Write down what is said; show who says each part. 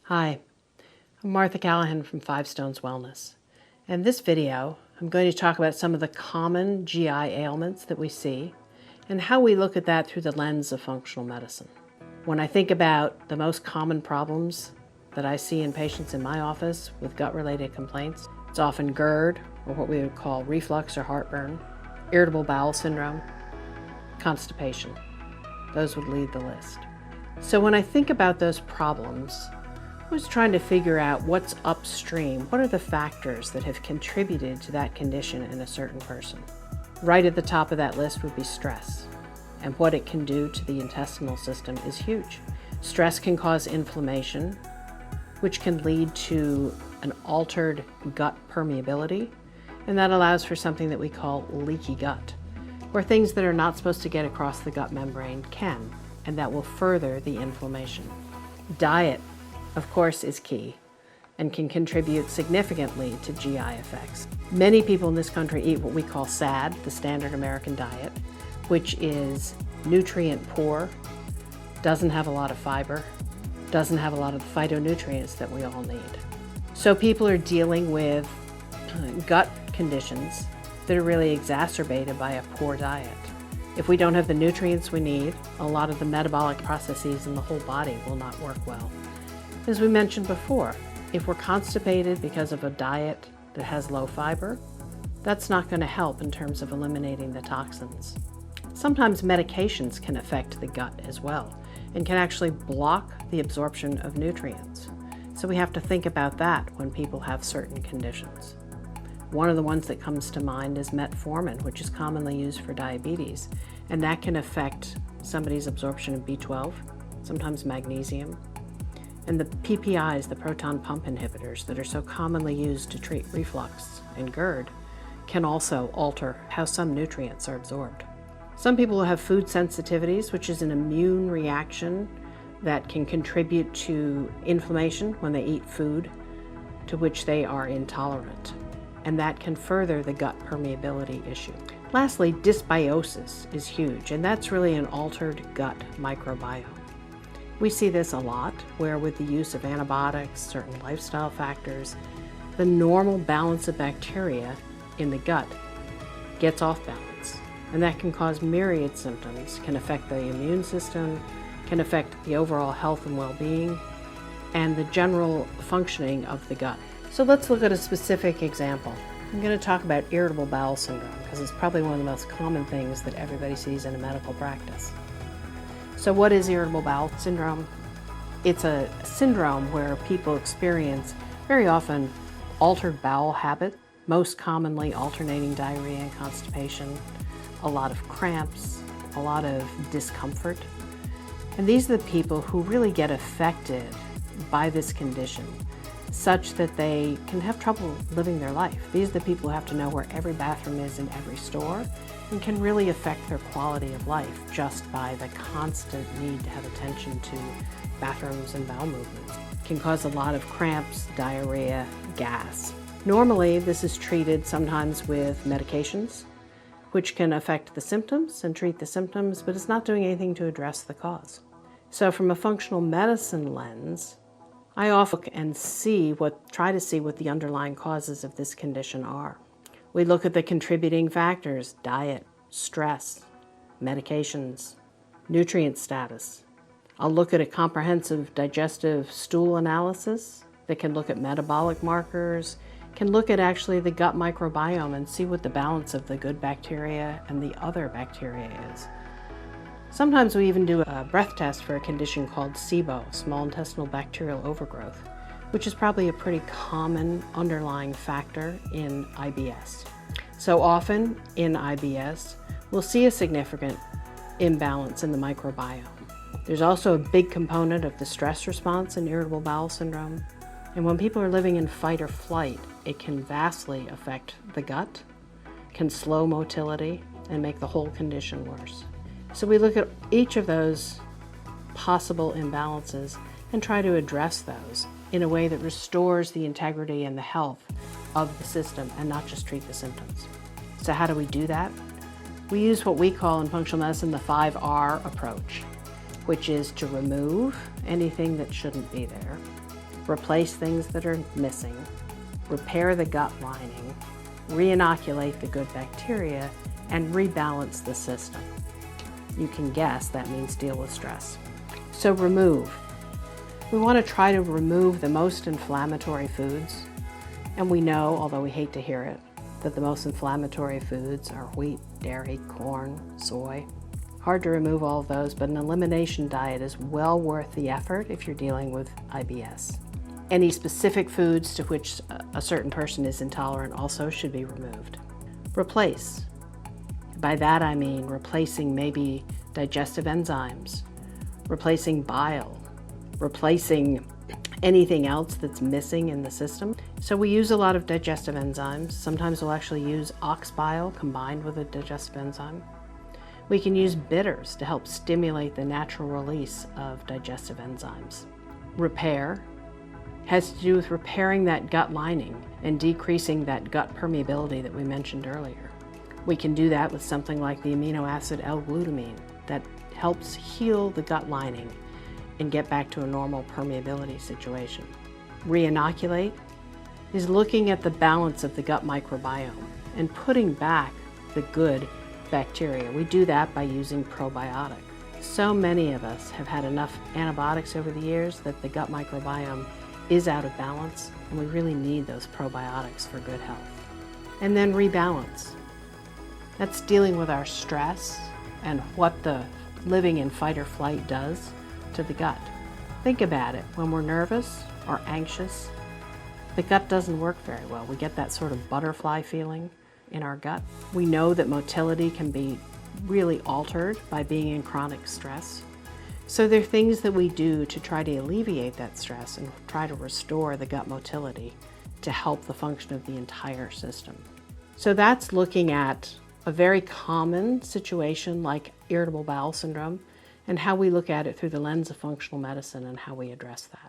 Speaker 1: Hi, I'm Martha Calihan from Five Stones Wellness. In this video, I'm going to talk about some of the common GI ailments that we see and how we look at that through the lens of functional medicine. When I think about the most common problems that I see in patients in my office with gut-related complaints, it's often GERD, or what we would call reflux or heartburn, irritable bowel syndrome, constipation. Those would lead the list. So when I think about those problems, I was trying to figure out what's upstream. What are the factors that have contributed to that condition in a certain person? Right at the top of that list would be stress. And what it can do to the intestinal system is huge. Stress can cause inflammation, which can lead to an altered gut permeability. And that allows for something that we call leaky gut, where things that are not supposed to get across the gut membrane can, and that will further the inflammation. Diet, of course, is key and can contribute significantly to GI effects. Many people in this country eat what we call SAD, the standard American diet, which is nutrient poor, doesn't have a lot of fiber, doesn't have a lot of the phytonutrients that we all need. So people are dealing with gut conditions that are really exacerbated by a poor diet. If we don't have the nutrients we need, a lot of the metabolic processes in the whole body will not work well. As we mentioned before, if we're constipated because of a diet that has low fiber, that's not going to help in terms of eliminating the toxins. Sometimes medications can affect the gut as well and can actually block the absorption of nutrients. So we have to think about that when people have certain conditions. One of the ones that comes to mind is metformin, which is commonly used for diabetes, and that can affect somebody's absorption of B12, sometimes magnesium. And the PPIs, the proton pump inhibitors that are so commonly used to treat reflux and GERD, can also alter how some nutrients are absorbed. Some people have food sensitivities, which is an immune reaction that can contribute to inflammation when they eat food to which they are intolerant. And that can further the gut permeability issue. Lastly, dysbiosis is huge, and that's really an altered gut microbiome. We see this a lot, where with the use of antibiotics, certain lifestyle factors, the normal balance of bacteria in the gut gets off balance. And that can cause myriad symptoms, can affect the immune system, can affect the overall health and well-being, and the general functioning of the gut. So let's look at a specific example. I'm going to talk about irritable bowel syndrome because it's probably one of the most common things that everybody sees in a medical practice. So what is irritable bowel syndrome? It's a syndrome where people experience very often altered bowel habit, most commonly alternating diarrhea and constipation, a lot of cramps, a lot of discomfort. And these are the people who really get affected by this condition, such that they can have trouble living their life. These are the people who have to know where every bathroom is in every store and can really affect their quality of life just by the constant need to have attention to bathrooms and bowel movements. It can cause a lot of cramps, diarrhea, gas. Normally, this is treated sometimes with medications, which can affect the symptoms and treat the symptoms, but it's not doing anything to address the cause. So from a functional medicine lens, I often try to see what the underlying causes of this condition are. We look at the contributing factors: diet, stress, medications, nutrient status. I'll look at a comprehensive digestive stool analysis that can look at metabolic markers, can look at actually the gut microbiome and see what the balance of the good bacteria and the other bacteria is. Sometimes we even do a breath test for a condition called SIBO, small intestinal bacterial overgrowth, which is probably a pretty common underlying factor in IBS. So often in IBS, we'll see a significant imbalance in the microbiome. There's also a big component of the stress response in irritable bowel syndrome. And when people are living in fight or flight, it can vastly affect the gut, can slow motility, and make the whole condition worse. So we look at each of those possible imbalances and try to address those in a way that restores the integrity and the health of the system and not just treat the symptoms. So how do we do that? We use what we call in functional medicine the 5R approach, which is to remove anything that shouldn't be there, replace things that are missing, repair the gut lining, re-inoculate the good bacteria, and rebalance the system. You can guess that means deal with stress. So remove. We want to try to remove the most inflammatory foods. And we know, although we hate to hear it, that the most inflammatory foods are wheat, dairy, corn, soy. Hard to remove all of those, but an elimination diet is well worth the effort if you're dealing with IBS. Any specific foods to which a certain person is intolerant also should be removed. Replace. By that I mean replacing maybe digestive enzymes, replacing bile, replacing anything else that's missing in the system. So we use a lot of digestive enzymes. Sometimes we'll actually use ox bile combined with a digestive enzyme. We can use bitters to help stimulate the natural release of digestive enzymes. Repair has to do with repairing that gut lining and decreasing that gut permeability that we mentioned earlier. We can do that with something like the amino acid L-glutamine that helps heal the gut lining and get back to a normal permeability situation. Re-inoculate is looking at the balance of the gut microbiome and putting back the good bacteria. We do that by using probiotic. So many of us have had enough antibiotics over the years that the gut microbiome is out of balance, and we really need those probiotics for good health. And then rebalance. That's dealing with our stress and what the living in fight or flight does to the gut. Think about it. When we're nervous or anxious, the gut doesn't work very well. We get that sort of butterfly feeling in our gut. We know that motility can be really altered by being in chronic stress. So there are things that we do to try to alleviate that stress and try to restore the gut motility to help the function of the entire system. So that's looking at a very common situation like irritable bowel syndrome and how we look at it through the lens of functional medicine and how we address that.